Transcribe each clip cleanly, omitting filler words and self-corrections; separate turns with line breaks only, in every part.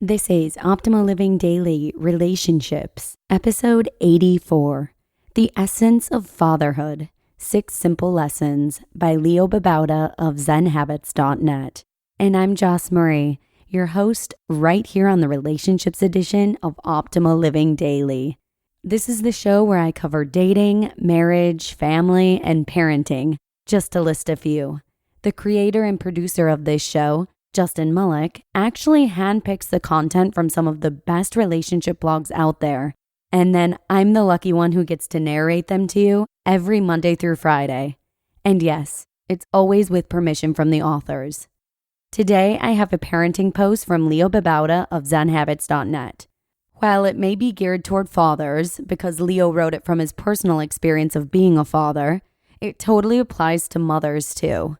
This is Optimal Living Daily Relationships, episode 84, The Essence of Fatherhood, 6 Simple Lessons by Babauta of Zen Habits.net. And I'm Joss Marie, your host right here on the Relationships edition of Optimal Living Daily. This is the show where I cover dating, marriage, family, and parenting, just to list a few. The creator and producer of this show, Justin Mullick, actually handpicks the content from some of the best relationship blogs out there. And then I'm the lucky one who gets to narrate them to you every Monday through Friday. And yes, it's always with permission from the authors. Today, I have a parenting post from Babauta of Zen Habits.net. While it may be geared toward fathers, because Leo wrote it from his personal experience of being a father, it totally applies to mothers too.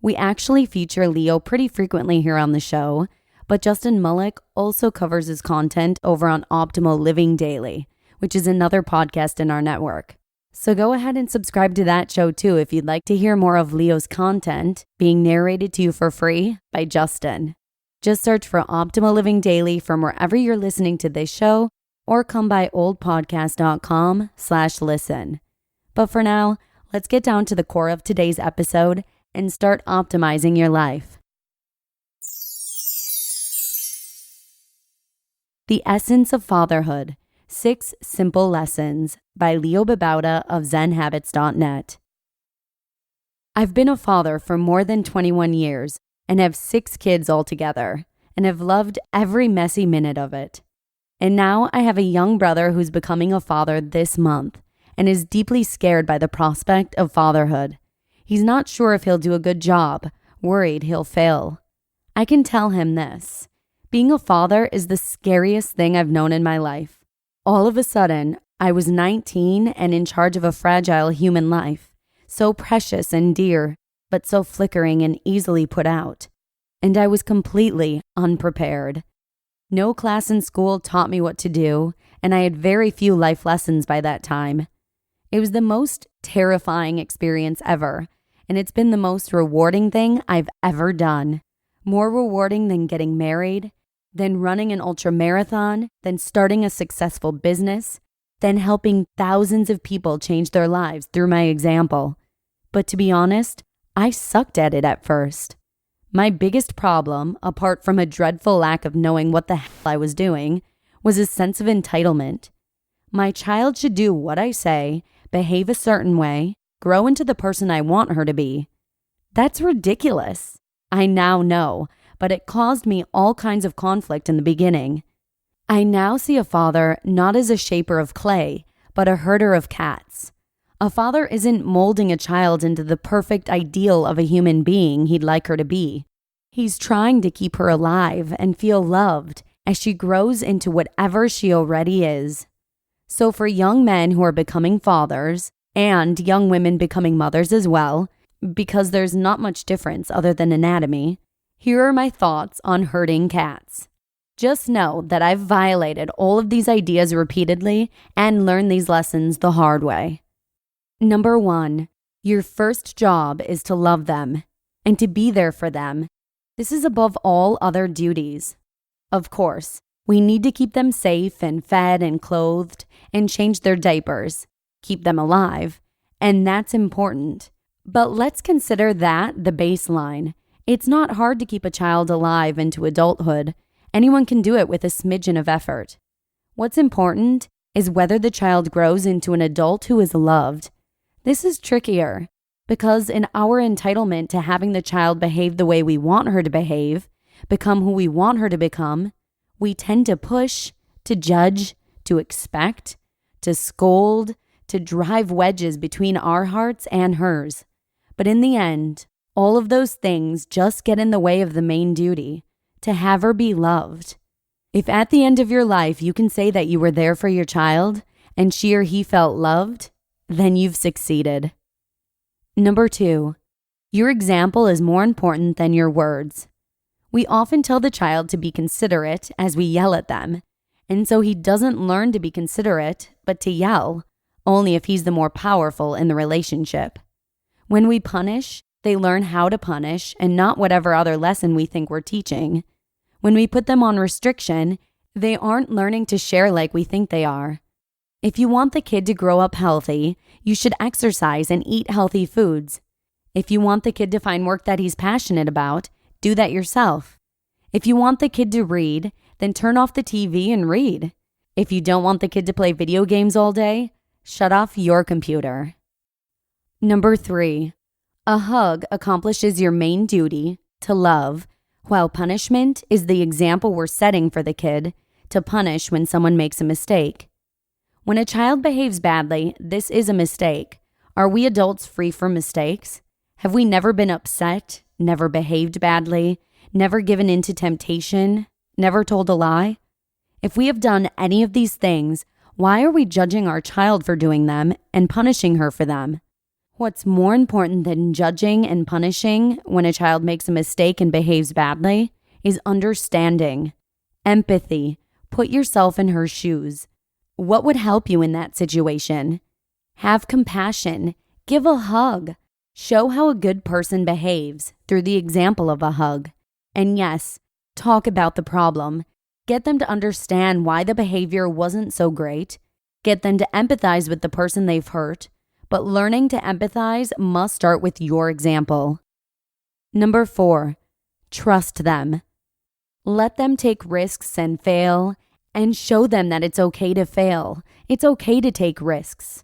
We actually feature Leo pretty frequently here on the show, but Justin Mullick also covers his content over on Optimal Living Daily, which is another podcast in our network. So go ahead and subscribe to that show too if you'd like to hear more of Leo's content being narrated to you for free by Justin. Just search for Optimal Living Daily from wherever you're listening to this show or come by oldpodcast.com/listen. But for now, let's get down to the core of today's episode and start optimizing your life. The Essence of Fatherhood, 6 Simple Lessons by Babauta of Zen Habits.net. I've been a father for more than 21 years and have 6 kids altogether, and have loved every messy minute of it. And now I have a young brother who's becoming a father this month and is deeply scared by the prospect of fatherhood. He's not sure if he'll do a good job, worried he'll fail. I can tell him this. Being a father is the scariest thing I've known in my life. All of a sudden, I was 19 and in charge of a fragile human life, so precious and dear, but so flickering and easily put out. And I was completely unprepared. No class in school taught me what to do, and I had very few life lessons by that time. It was the most terrifying experience ever, and it's been the most rewarding thing I've ever done. More rewarding than getting married, than running an ultramarathon, than starting a successful business, than helping thousands of people change their lives through my example. But to be honest, I sucked at it at first. My biggest problem, apart from a dreadful lack of knowing what the hell I was doing, was a sense of entitlement. My child should do what I say, behave a certain way, grow into the person I want her to be. That's ridiculous. I now know, but it caused me all kinds of conflict in the beginning. I now see a father not as a shaper of clay, but a herder of cats. A father isn't molding a child into the perfect ideal of a human being he'd like her to be. He's trying to keep her alive and feel loved as she grows into whatever she already is. So for young men who are becoming fathers, and young women becoming mothers as well, because there's not much difference other than anatomy, here are my thoughts on herding cats. Just know that I've violated all of these ideas repeatedly and learned these lessons the hard way. Number 1, your first job is to love them and to be there for them. This is above all other duties. Of course, we need to keep them safe and fed and clothed and change their diapers, keep them alive, and that's important. But let's consider that the baseline. It's not hard to keep a child alive into adulthood. Anyone can do it with a smidgen of effort. What's important is whether the child grows into an adult who is loved. This is trickier because in our entitlement to having the child behave the way we want her to behave, become who we want her to become, we tend to push, to judge, to expect, to scold, to drive wedges between our hearts and hers. But in the end, all of those things just get in the way of the main duty, to have her be loved. If at the end of your life you can say that you were there for your child and she or he felt loved, then you've succeeded. Number 2, your example is more important than your words. We often tell the child to be considerate as we yell at them, and so he doesn't learn to be considerate, but to yell, only if he's the more powerful in the relationship. When we punish, they learn how to punish and not whatever other lesson we think we're teaching. When we put them on restriction, they aren't learning to share like we think they are. If you want the kid to grow up healthy, you should exercise and eat healthy foods. If you want the kid to find work that he's passionate about, do that yourself. If you want the kid to read, then turn off the TV and read. If you don't want the kid to play video games all day, shut off your computer. Number 3, a hug accomplishes your main duty, to love, while punishment is the example we're setting for the kid to punish when someone makes a mistake. When a child behaves badly, this is a mistake. Are we adults free from mistakes? Have we never been upset, never behaved badly, never given in to temptation, never told a lie? If we have done any of these things, why are we judging our child for doing them and punishing her for them? What's more important than judging and punishing when a child makes a mistake and behaves badly is understanding, empathy. Put yourself in her shoes. What would help you in that situation? Have compassion. Give a hug. Show how a good person behaves through the example of a hug. And yes, talk about the problem. Get them to understand why the behavior wasn't so great. Get them to empathize with the person they've hurt. But learning to empathize must start with your example. Number 4, trust them. Let them take risks and fail, and show them that it's okay to fail. It's okay to take risks.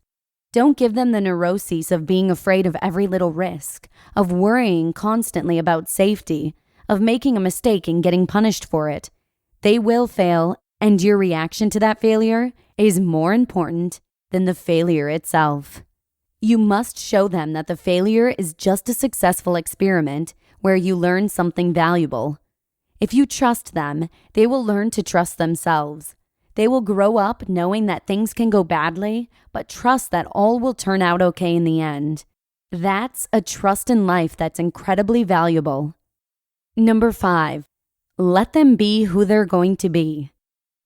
Don't give them the neuroses of being afraid of every little risk, of worrying constantly about safety, of making a mistake and getting punished for it. They will fail, and your reaction to that failure is more important than the failure itself. You must show them that the failure is just a successful experiment where you learn something valuable. If you trust them, they will learn to trust themselves. They will grow up knowing that things can go badly, but trust that all will turn out okay in the end. That's a trust in life that's incredibly valuable. Number 5, let them be who they're going to be.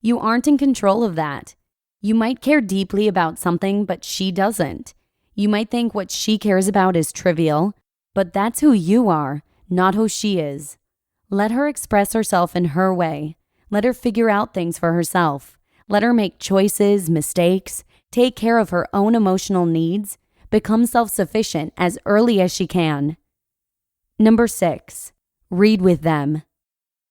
You aren't in control of that. You might care deeply about something, but she doesn't. You might think what she cares about is trivial, but that's who you are, not who she is. Let her express herself in her way. Let her figure out things for herself. Let her make choices, mistakes, take care of her own emotional needs, become self-sufficient as early as she can. Number 6, read with them.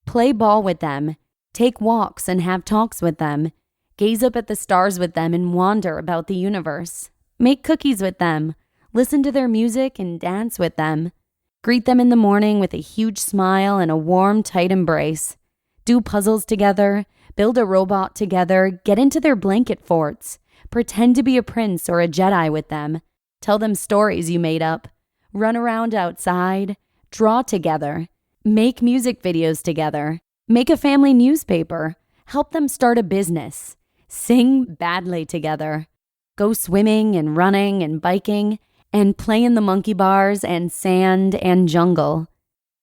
Play ball with them. Take walks and have talks with them. Gaze up at the stars with them and wander about the universe. Make cookies with them. Listen to their music and dance with them. Greet them in the morning with a huge smile and a warm, tight embrace. Do puzzles together. Build a robot together. Get into their blanket forts. Pretend to be a prince or a Jedi with them. Tell them stories you made up. Run around outside. Draw together. Make music videos together. Make a family newspaper. Help them start a business. Sing badly together. Go swimming and running and biking and play in the monkey bars and sand and jungle.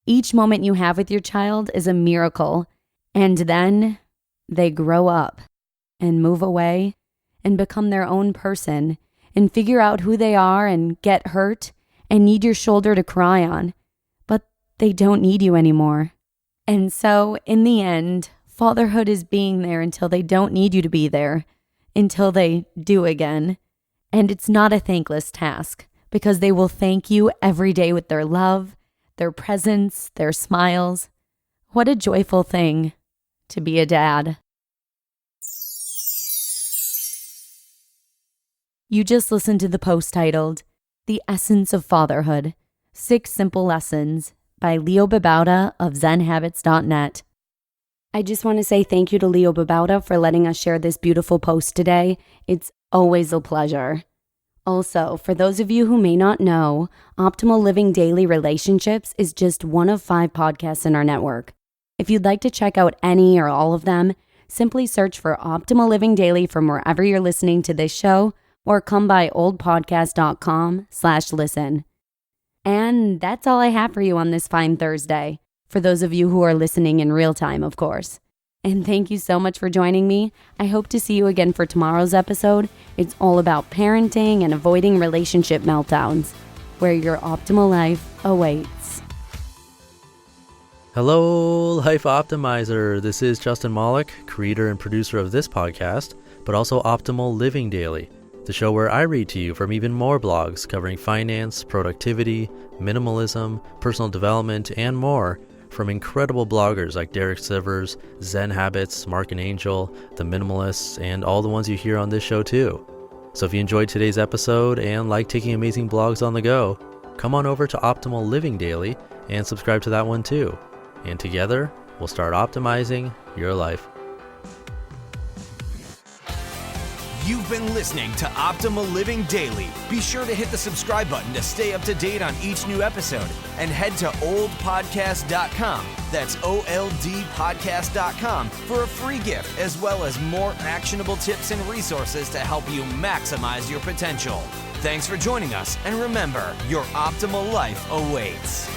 Each moment you have with your child is a miracle. And then they grow up and move away and become their own person and figure out who they are and get hurt and need your shoulder to cry on. But they don't need you anymore. And so, in the end, fatherhood is being there until they don't need you to be there, until they do again. And it's not a thankless task, because they will thank you every day with their love, their presence, their smiles. What a joyful thing to be a dad. You just listened to the post titled, The Essence of Fatherhood, 6 Simple Lessons by Leo Babauta of ZenHabits.net. I just want to say thank you to Leo Babauta for letting us share this beautiful post today. It's always a pleasure. Also, for those of you who may not know, Optimal Living Daily Relationships is just one of 5 podcasts in our network. If you'd like to check out any or all of them, simply search for Optimal Living Daily from wherever you're listening to this show, or come by oldpodcast.com/listen. And that's all I have for you on this fine Thursday, for those of you who are listening in real time, of course. And thank you so much for joining me. I hope to see you again for tomorrow's episode. It's all about parenting and avoiding relationship meltdowns, where your optimal life awaits.
Hello, Life Optimizer. This is Justin Malik, creator and producer of this podcast, but also Optimal Living Daily, the show where I read to you from even more blogs covering finance, productivity, minimalism, personal development, and more from incredible bloggers like Derek Sivers, Zen Habits, Mark and Angel, The Minimalists, and all the ones you hear on this show too. So if you enjoyed today's episode and like taking amazing blogs on the go, come on over to Optimal Living Daily and subscribe to that one too. And together, we'll start optimizing your life.
You've been listening to Optimal Living Daily. Be sure to hit the subscribe button to stay up to date on each new episode and head to oldpodcast.com. That's OLDpodcast.com for a free gift as well as more actionable tips and resources to help you maximize your potential. Thanks for joining us, and remember, your optimal life awaits.